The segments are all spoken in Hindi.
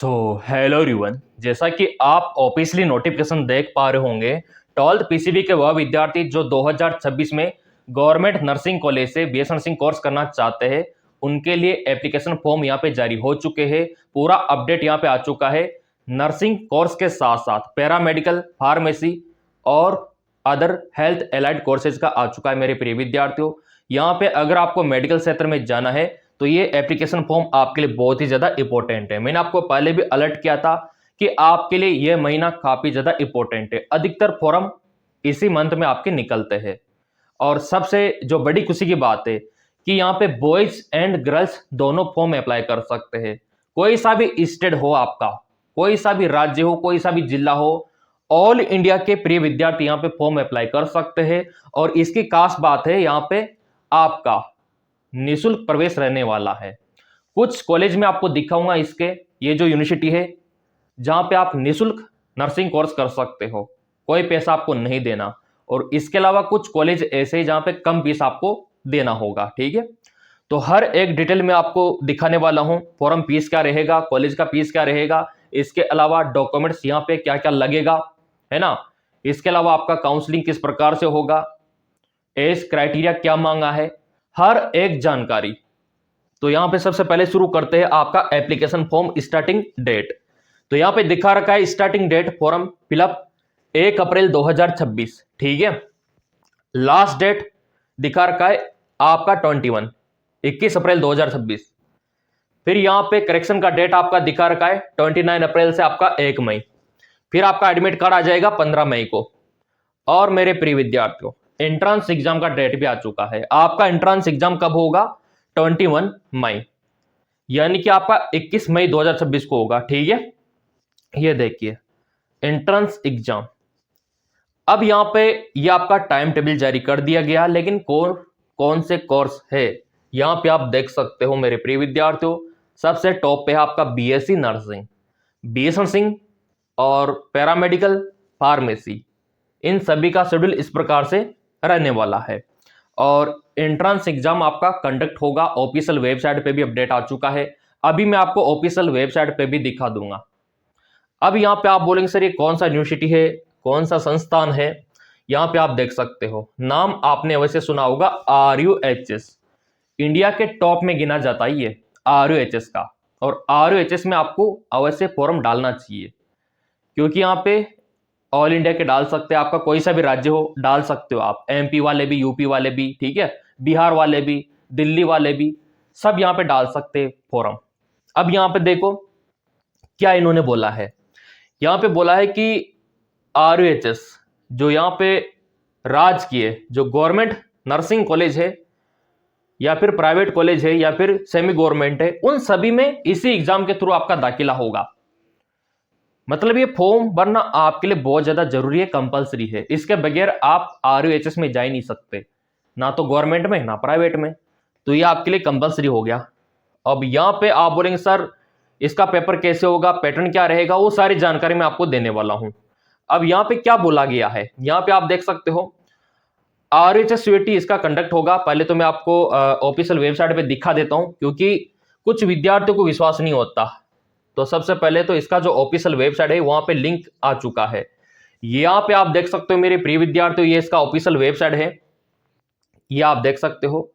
तो हेलो एवरीवन, जैसा कि आप ऑफिशियली नोटिफिकेशन देख पा रहे होंगे, 12th पीसीबी के वह विद्यार्थी जो 2026 में गवर्नमेंट नर्सिंग कॉलेज से बीएस नर्सिंग कोर्स करना चाहते हैं, उनके लिए एप्लीकेशन फॉर्म यहाँ पे जारी हो चुके हैं। पूरा अपडेट यहाँ पे आ चुका है। नर्सिंग कोर्स के साथ साथ पैरामेडिकल, फार्मेसी और अदर हेल्थ एलाइड कोर्सेज का आ चुका है मेरे प्रिय विद्यार्थियों। यहाँ पे अगर आपको मेडिकल क्षेत्र में जाना है तो ये एप्लीकेशन फॉर्म आपके लिए बहुत ही ज्यादा इंपॉर्टेंट है। मैंने आपको पहले भी अलर्ट किया था कि आपके लिए यह महीना काफी ज्यादा इंपॉर्टेंट है। अधिकतर फॉर्म इसी मंथ में आपके निकलते हैं। और सबसे जो बड़ी खुशी की बात है कि यहाँ पे बॉयज एंड गर्ल्स दोनों फॉर्म अप्लाई कर सकते हैं। कोई सा भी स्टेट हो आपका, कोई सा भी राज्य हो, कोई सा भी जिला हो, ऑल इंडिया के प्रिय विद्यार्थी यहाँ पे फॉर्म अप्लाई कर सकते हैं। और इसकी खास बात है, यहाँ पे आपका निःशुल्क प्रवेश रहने वाला है। कुछ कॉलेज में आपको दिखाऊंगा इसके, ये जो यूनिवर्सिटी है जहां पे आप निःशुल्क नर्सिंग कोर्स कर सकते हो, कोई पैसा आपको नहीं देना। और इसके अलावा कुछ कॉलेज ऐसे ही जहां पे कम फीस आपको देना होगा। ठीक है, तो हर एक डिटेल में आपको दिखाने वाला हूं। फॉर्म फीस क्या रहेगा, कॉलेज का फीस क्या रहेगा, इसके अलावा डॉक्यूमेंट्स यहाँ पे क्या क्या लगेगा, है ना। इसके अलावा आपका काउंसलिंग किस प्रकार से होगा, एज क्राइटेरिया क्या मांगा है, हर एक जानकारी। तो यहां पे सबसे पहले शुरू करते हैं आपका एप्लीकेशन फॉर्म स्टार्टिंग डेट। तो यहां पे दिखा रखा है स्टार्टिंग डेट फॉर्म फिलअप 1 अप्रैल 2026। ठीक है, लास्ट डेट दिखा रखा है आपका 21 अप्रैल 2026। फिर यहां पे करेक्शन का डेट आपका दिखा रखा है 29 अप्रैल से आपका 1 मई। फिर आपका एडमिट कार्ड आ जाएगा 15 मई को। और मेरे प्रिय विद्यार्थियों, एंट्रेंस एग्जाम का डेट भी आ चुका है। आपका एंट्रेंस एग्जाम कब होगा, 21 मई, यानी कि आपका 21 मई 2026 को होगा। ठीक है, ये देखिए एंट्रेंस एग्जाम। अब यहां पे ये आपका टाइम टेबल जारी कर दिया गया, लेकिन कौन कौन से कोर्स है यहां पे आप देख सकते हो मेरे प्रिय विद्यार्थियों। सबसे टॉप पे है आपका बीएससी नर्सिंग, बीएस नर्सिंग और पैरामेडिकल, फार्मेसी। इन सभी का शेड्यूल इस प्रकार से रहने वाला है। और एंट्रेंस एग्जाम आपका कंडक्ट होगा, ऑफिशियल वेबसाइट पे भी अपडेट आ चुका है। अभी मैं आपको ऑफिशियल वेबसाइट पे भी दिखा दूंगा। अब यहाँ पे आप बोलेंगे सर ये कौन सा यूनिवर्सिटी है, कौन सा संस्थान है। यहाँ पे आप देख सकते हो, नाम आपने अवश्य सुना होगा, RUHS। इंडिया के टॉप में गिना जाता है ये RUHS का। और RUHS में आपको अवश्य फॉर्म डालना चाहिए, क्योंकि यहाँ पे ऑल इंडिया के डाल सकते हैं, आपका कोई सा भी राज्य हो डाल सकते हो आप, MP वाले भी, यूपी वाले भी, ठीक है, बिहार वाले भी, दिल्ली वाले भी, सब यहाँ पे डाल सकते हैं फॉर्म। अब यहाँ पे देखो क्या इन्होंने बोला है। यहाँ पे बोला है कि RUHS जो यहाँ पे राजकीय जो गवर्नमेंट नर्सिंग कॉलेज है या फिर प्राइवेट कॉलेज है या फिर सेमी गवर्नमेंट है, उन सभी में इसी एग्जाम के थ्रू आपका दाखिला होगा। मतलब ये फॉर्म भरना आपके लिए बहुत ज्यादा जरूरी है, कंपलसरी है। इसके बगैर आप RUHS में जा ही नहीं सकते, ना तो गवर्नमेंट में ना प्राइवेट में। तो ये आपके लिए कंपलसरी हो गया। अब यहाँ पे आप बोलेंगे सर इसका पेपर कैसे होगा, पैटर्न क्या रहेगा, वो सारी जानकारी मैं आपको देने वाला हूं। अब यहाँ पे क्या बोला गया है, यहाँ पे आप देख सकते हो RUHS CUET इसका कंडक्ट होगा। पहले तो मैं आपको ऑफिशियल वेबसाइट पे दिखा देता हूं, क्योंकि कुछ विद्यार्थियों को विश्वास नहीं होता। तो सबसे पहले तो इसका जो ऑफिशियल वेबसाइट है वहां पे लिंक आ चुका है। यहाँ पे आप देख सकते हो मेरे प्रिय विद्यार्थियों, ये इसका ऑफिशियल वेबसाइट है, ये आप देख सकते हो।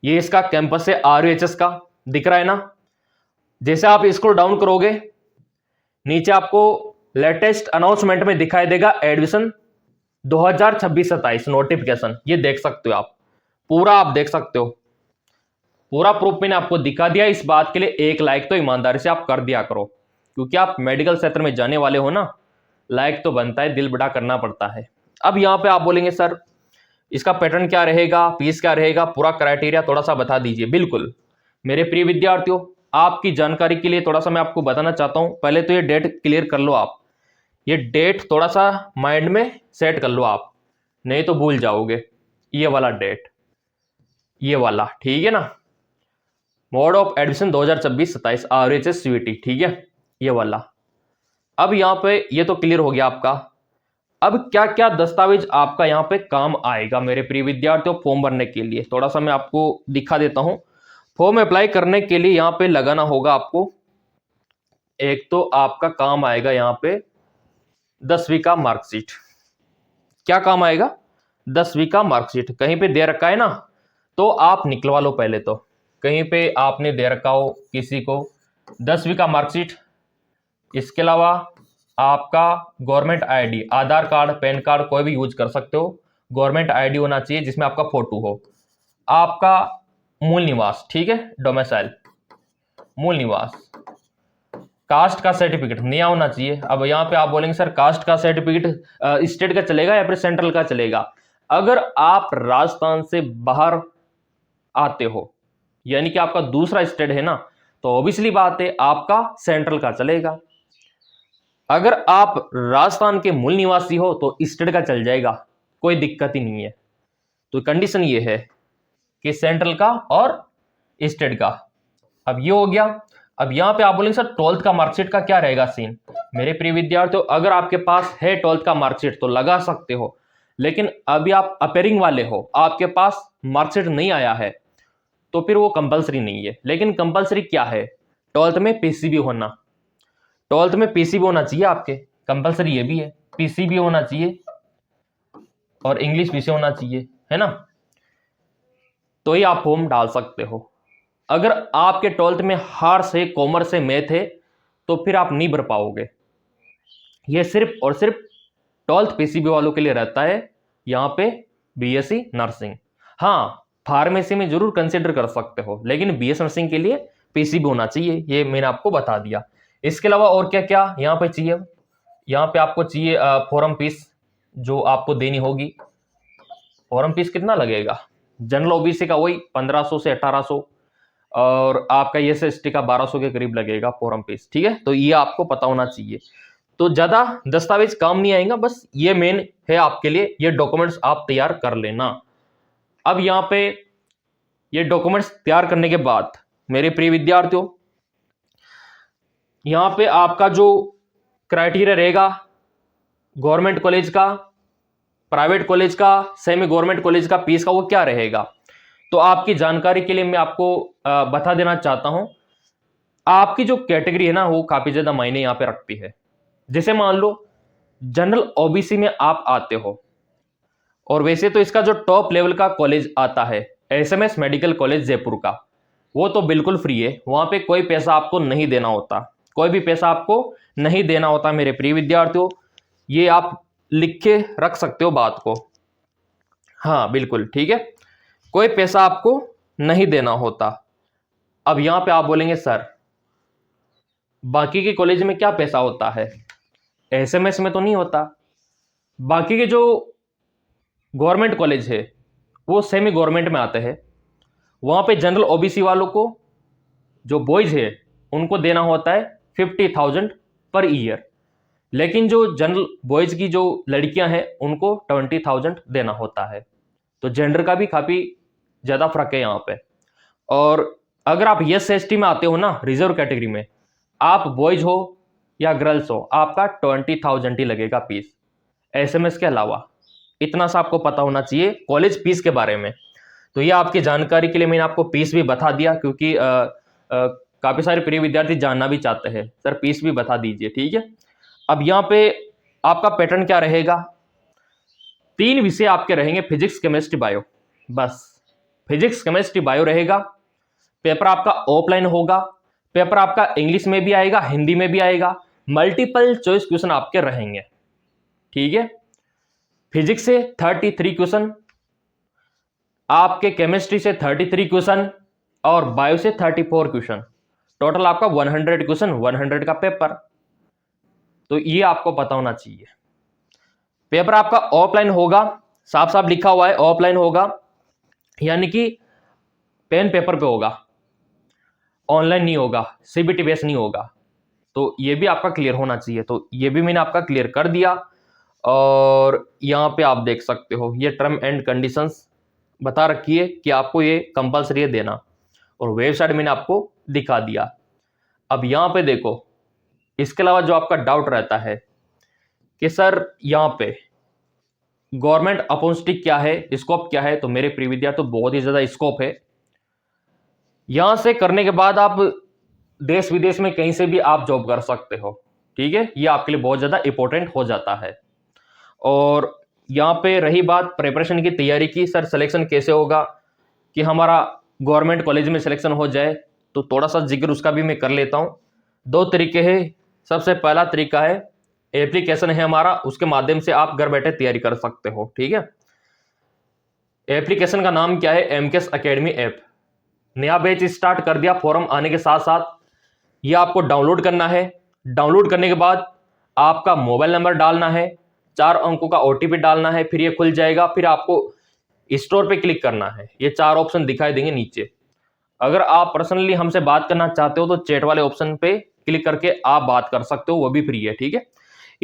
ये इसका कैंपस है RUHS का, दिख रहा है ना। जैसे आप स्क्रॉल डाउन करोगे नीचे आपको लेटेस्ट अनाउंसमेंट में दिखाई देगा एडमिशन 2026-27 नोटिफिकेशन, ये देख सकते हो आप, पूरा आप देख सकते हो। पूरा प्रूफ मैंने आपको दिखा दिया। इस बात के लिए एक लाइक तो ईमानदारी से आप कर दिया करो, क्योंकि आप मेडिकल क्षेत्र में जाने वाले हो ना, लाइक तो बनता है, दिल बड़ा करना पड़ता है। अब यहाँ पे आप बोलेंगे सर इसका पैटर्न क्या रहेगा, फीस क्या रहेगा, पूरा क्राइटेरिया थोड़ा सा बता दीजिए। बिल्कुल मेरे प्रिय विद्यार्थियों, आपकी जानकारी के लिए थोड़ा सा मैं आपको बताना चाहता हूं। पहले तो ये डेट क्लियर कर लो आप, ये डेट थोड़ा सा माइंड में सेट कर लो आप, नहीं तो भूल जाओगे। ये वाला डेट, ये वाला, ठीक है ना, mode of admission 2026-27 RUHS CUET, ठीक है, ये वाला। अब यहाँ पे ये तो क्लियर हो गया आपका। अब क्या क्या दस्तावेज आपका यहाँ पे काम आएगा मेरे प्रिय विद्यार्थियों फॉर्म भरने के लिए, थोड़ा सा मैं आपको दिखा देता हूं। फॉर्म अप्लाई करने के लिए यहाँ पे लगाना होगा आपको एक तो आपका काम आएगा यहाँ पे 10वीं का मार्कशीट। क्या काम आएगा? 10वीं का मार्कशीट। कहीं पे दे रखा है ना, तो आप निकलवा लो पहले। तो कहीं पे आपने दे रखा हो किसी को 10वीं का मार्कशीट, इसके अलावा आपका गवर्नमेंट आईडी, आधार कार्ड, पैन कार्ड कोई भी यूज कर सकते हो। गवर्नमेंट आईडी होना चाहिए जिसमें आपका फोटो हो। आपका मूल निवास, ठीक है, डोमिसाइल, मूल निवास। कास्ट का सर्टिफिकेट नया होना चाहिए। अब यहाँ पे आप बोलेंगे सर कास्ट का सर्टिफिकेट स्टेट का चलेगा या फिर सेंट्रल का चलेगा? अगर आप राजस्थान से बाहर आते हो, यानी कि आपका दूसरा स्टेट है ना, तो ऑब्वियसली बात है आपका सेंट्रल का चलेगा। अगर आप राजस्थान के मूल निवासी हो तो स्टेट का चल जाएगा, कोई दिक्कत ही नहीं है। तो कंडीशन ये है कि सेंट्रल का और स्टेट का। अब ये हो गया। अब यहां पे आप बोलेंगे सर 12th का मार्कशीट का क्या रहेगा सीन? मेरे प्रिय विद्यार्थियों, अगर आपके पास है 12th का मार्कशीट तो लगा सकते हो, लेकिन अभी आप अपेयरिंग वाले हो, आपके पास मार्कशीट नहीं आया है, तो फिर वो कंपलसरी नहीं है। लेकिन कंपलसरी क्या है? 12th में पीसीबी होना। 12th में पीसीबी होना चाहिए आपके, कंपलसरी ये भी है, पीसीबी होना चाहिए और इंग्लिश विषय होना चाहिए, है ना, तो ही आप फॉर्म डाल सकते हो। अगर आपके 12th में आर्ट्स है, कॉमर्स है, मैथ है, तो फिर आप नहीं भर पाओगे। यह सिर्फ और सिर्फ 12th पीसीबी वालों के लिए रहता है। यहाँ पे बीएससी नर्सिंग, हाँ फार्मेसी में जरूर कंसिडर कर सकते हो, लेकिन बीएस नर्सिंग के लिए पीसीबी होना चाहिए, ये मैंने आपको बता दिया। इसके अलावा और क्या क्या यहाँ पे चाहिए? यहाँ पे आपको चाहिए फॉर्म फीस जो आपको देनी होगी। फॉर्म फीस कितना लगेगा? जनरल ओबीसी का वही 1500 से 1800 और आपका एसएसटी का 1200 के करीब लगेगा फॉर्म फीस, ठीक है। तो ये आपको पता होना चाहिए। तो ज्यादा दस्तावेज काम नहीं आएगा, बस ये मेन है आपके लिए, ये डॉक्यूमेंट्स आप तैयार कर लेना। अब यहाँ पे ये डॉक्यूमेंट्स तैयार करने के बाद मेरे प्रिय विद्यार्थियों, यहाँ पे आपका जो क्राइटेरिया रहेगा गवर्नमेंट कॉलेज का, प्राइवेट कॉलेज का, सेमी गवर्नमेंट कॉलेज का, फीस का, वो क्या रहेगा? तो आपकी जानकारी के लिए मैं आपको बता देना चाहता हूं, आपकी जो कैटेगरी है ना वो काफी ज्यादा मायने यहां पे रखती है। जैसे मान लो जनरल ओबीसी में आप आते हो, और वैसे तो इसका जो टॉप लेवल का कॉलेज आता है एसएमएस मेडिकल कॉलेज जयपुर का, वो तो बिल्कुल फ्री है, वहां पे कोई पैसा आपको नहीं देना होता, कोई भी पैसा आपको नहीं देना होता मेरे प्रिय विद्यार्थियों। ये आप लिख के रख सकते हो बात को, हाँ बिल्कुल ठीक है, कोई पैसा आपको नहीं देना होता। अब यहां पे आप बोलेंगे सर बाकी के कॉलेज में क्या पैसा होता है? एसएमएस में तो नहीं होता। बाकी के जो गवर्नमेंट कॉलेज है वो सेमी गवर्नमेंट में आते हैं, वहां पे जनरल ओबीसी वालों को जो बॉयज है उनको देना होता है 50,000 पर ईयर, लेकिन जो जनरल बॉयज की जो लड़कियां हैं उनको 20,000 देना होता है। तो जेंडर का भी काफी ज्यादा फर्क है यहाँ पे। और अगर आप SC/ST में आते हो ना, रिजर्व कैटेगरी में, आप बॉयज हो या गर्ल्स हो, आपका 20,000 ही लगेगा फीस, एसएमएस के अलावा। इतना सा आपको पता होना चाहिए कॉलेज फीस के बारे में। तो ये आपकी जानकारी के लिए मैंने आपको फीस भी बता दिया, क्योंकि काफी सारे प्रिय विद्यार्थी जानना भी चाहते हैं सर फीस भी बता दीजिए, ठीक है। अब यहाँ पे आपका पैटर्न क्या रहेगा? 3 विषय आपके रहेंगे, फिजिक्स, केमिस्ट्री, बायो, बस फिजिक्स, केमिस्ट्री, बायो रहेगा। पेपर आपका ऑफलाइन होगा, पेपर आपका इंग्लिश में भी आएगा, हिंदी में भी आएगा, मल्टीपल चॉइस क्वेश्चन आपके रहेंगे, ठीक है। फिजिक्स से 33 क्वेश्चन, आपके केमिस्ट्री से 33 क्वेश्चन और बायो से 34 क्वेश्चन, टोटल आपका 100 क्वेश्चन, 100 का पेपर। तो ये आपको पता होना चाहिए। पेपर आपका ऑफलाइन होगा, साफ साफ लिखा हुआ है ऑफलाइन होगा, यानी कि पेन पेपर पे होगा, ऑनलाइन नहीं होगा, सीबीटी बेस नहीं होगा। तो ये भी आपका क्लियर होना चाहिए। तो ये भी मैंने आपका क्लियर कर दिया। और यहाँ पे आप देख सकते हो ये टर्म एंड कंडीशंस बता रखी है कि आपको ये कंपलसरी है देना, और वेबसाइट मैंने आपको दिखा दिया। अब यहाँ पे देखो, इसके अलावा जो आपका डाउट रहता है कि सर यहाँ पे गवर्नमेंट अपॉर्चुनिटी क्या है, स्कोप क्या है, तो मेरे प्रिय विद्यार्थी तो बहुत ही ज्यादा स्कोप है। यहां से करने के बाद आप देश विदेश में कहीं से भी आप जॉब कर सकते हो। ठीक है, ये आपके लिए बहुत ज़्यादा इंपॉर्टेंट हो जाता है। और यहाँ पे रही बात प्रिपरेशन की तैयारी की, सर सिलेक्शन कैसे होगा कि हमारा गवर्नमेंट कॉलेज में सिलेक्शन हो जाए, तो थोड़ा सा जिक्र उसका भी मैं कर लेता हूँ। दो तरीके हैं। सबसे पहला तरीका है एप्लीकेशन है हमारा, उसके माध्यम से आप घर बैठे तैयारी कर सकते हो। ठीक है, एप्लीकेशन का नाम क्या है? MKS academy app. नया बैच स्टार्ट कर दिया फॉर्म आने के साथ साथ। ये आपको डाउनलोड करना है। डाउनलोड करने के बाद आपका मोबाइल नंबर डालना है, 4 अंकों का ओटीपी डालना है, फिर ये खुल जाएगा। फिर आपको स्टोर पे क्लिक करना है, ये 4 ऑप्शन दिखाई देंगे नीचे। अगर आप पर्सनली हमसे बात करना चाहते हो तो चैट वाले ऑप्शन पे क्लिक करके आप बात कर सकते हो, वो भी फ्री है। ठीक है,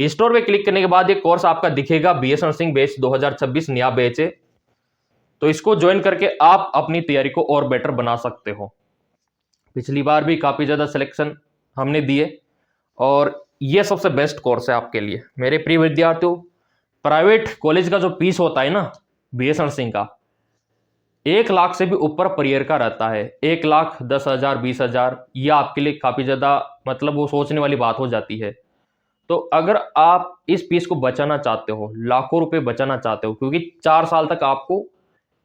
स्टोर पे क्लिक करने के बाद ये कोर्स आपका दिखेगा, बीएस नर्सिंग बैच 2026 नया बैच है। तो इसको ज्वाइन करके आप अपनी तैयारी को और बेटर बना सकते हो। पिछली बार भी काफ़ी ज़्यादा सिलेक्शन हमने दिए और ये सबसे बेस्ट कोर्स है आपके लिए मेरे प्रिय विद्यार्थियों। प्राइवेट कॉलेज का जो फीस होता है ना बीएस नर्सिंग का, 1 लाख से भी ऊपर पर ईयर का रहता है। 1,10,000 20,000, यह आपके लिए काफ़ी ज़्यादा मतलब वो सोचने वाली बात हो जाती है। तो अगर आप इस फीस को बचाना चाहते हो, लाखों रुपए बचाना चाहते हो, क्योंकि 4 साल तक आपको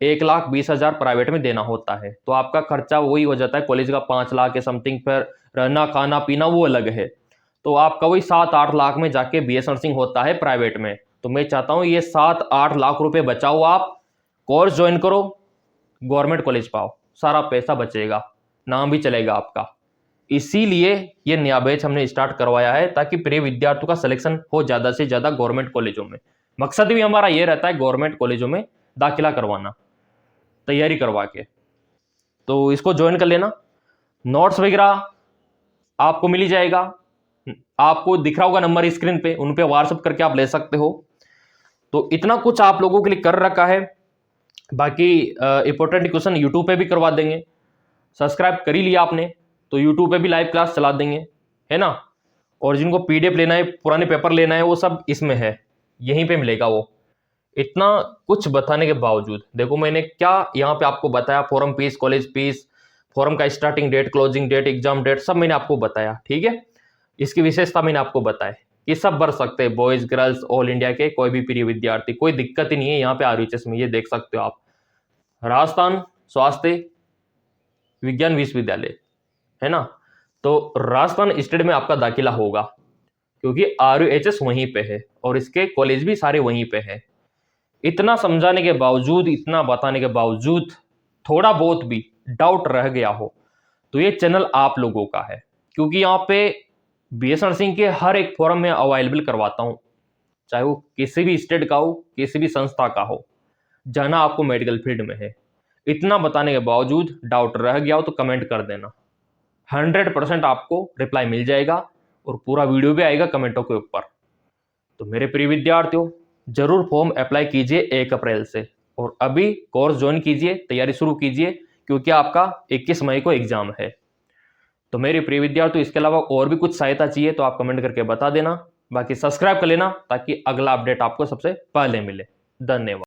1,20,000 प्राइवेट में देना होता है, तो आपका खर्चा वही हो जाता है कॉलेज का 5 लाख के समथिंग पर, रहना खाना पीना वो अलग है। तो आपका वही 7-8 लाख में जाके बीएस नर्सिंग होता है प्राइवेट में। तो मैं चाहता हूँ ये 7-8 लाख रुपए बचाओ, आप कोर्स ज्वाइन करो, गवर्नमेंट कॉलेज पाओ, सारा पैसा बचेगा, नाम भी चलेगा आपका। इसीलिए ये नया बैच हमने स्टार्ट करवाया है ताकि प्रिय विद्यार्थियों का सिलेक्शन हो ज़्यादा से ज़्यादा गवर्नमेंट कॉलेजों में। मकसद भी हमारा ये रहता है गवर्नमेंट कॉलेजों में दाखिला करवाना, तैयारी करवा के। तो इसको ज्वाइन कर लेना। नोट्स वगैरह आपको मिल ही जाएगा, आपको दिख रहा होगा नंबर स्क्रीन पे, उन पे व्हाट्सएप करके आप ले सकते हो। तो इतना कुछ आप लोगों के लिए कर रखा है। बाकी इंपॉर्टेंट क्वेश्चन यूट्यूब पे भी करवा देंगे। सब्सक्राइब कर ही लिया आपने तो यूट्यूब पे भी लाइव क्लास चला देंगे, है ना। और जिनको पीडीएफ लेना है, पुराने पेपर लेना है, वो सब इसमें है, यहीं पे मिलेगा वो। इतना कुछ बताने के बावजूद देखो मैंने क्या यहाँ पे आपको बताया, form fees, college fees, form का starting date, closing date, exam date, सब मैंने आपको बताया। ठीक है, इसकी विशेषता मैंने आपको बताया, ये सब भर सकते हैं, बॉयज गर्ल्स ऑल इंडिया के कोई भी प्रिय विद्यार्थी, कोई दिक्कत ही नहीं है यहाँ पे आरयूएचएस में। ये देख सकते हो आप, राजस्थान स्वास्थ्य विज्ञान विश्वविद्यालय, है ना। तो राजस्थान स्टेट में आपका दाखिला होगा क्योंकि आरयूएचएस वहीं पे है और इसके कॉलेज भी सारे वहीं पे है। इतना समझाने के बावजूद, इतना बताने के बावजूद थोड़ा बहुत भी डाउट रह गया हो तो ये चैनल आप लोगों का है, क्योंकि यहाँ पे बीएस नर्सिंग के हर एक फॉर्म में अवेलेबल करवाता हूँ, चाहे वो किसी भी स्टेट का हो, किसी भी संस्था का हो, जाना आपको मेडिकल फील्ड में है। इतना बताने के बावजूद डाउट रह गया हो तो कमेंट कर देना, 100% आपको रिप्लाई मिल जाएगा और पूरा वीडियो भी आएगा कमेंटों के ऊपर। तो मेरे प्रिय विद्यार्थियों, जरूर फॉर्म अप्लाई कीजिए 1 अप्रैल से और अभी कोर्स ज्वाइन कीजिए, तैयारी शुरू कीजिए, क्योंकि आपका 21 मई को एग्जाम है। तो मेरे प्रिय विद्यार्थियों, इसके अलावा और भी कुछ सहायता चाहिए तो आप कमेंट करके बता देना। बाकी सब्सक्राइब कर लेना ताकि अगला अपडेट आपको सबसे पहले मिले। धन्यवाद।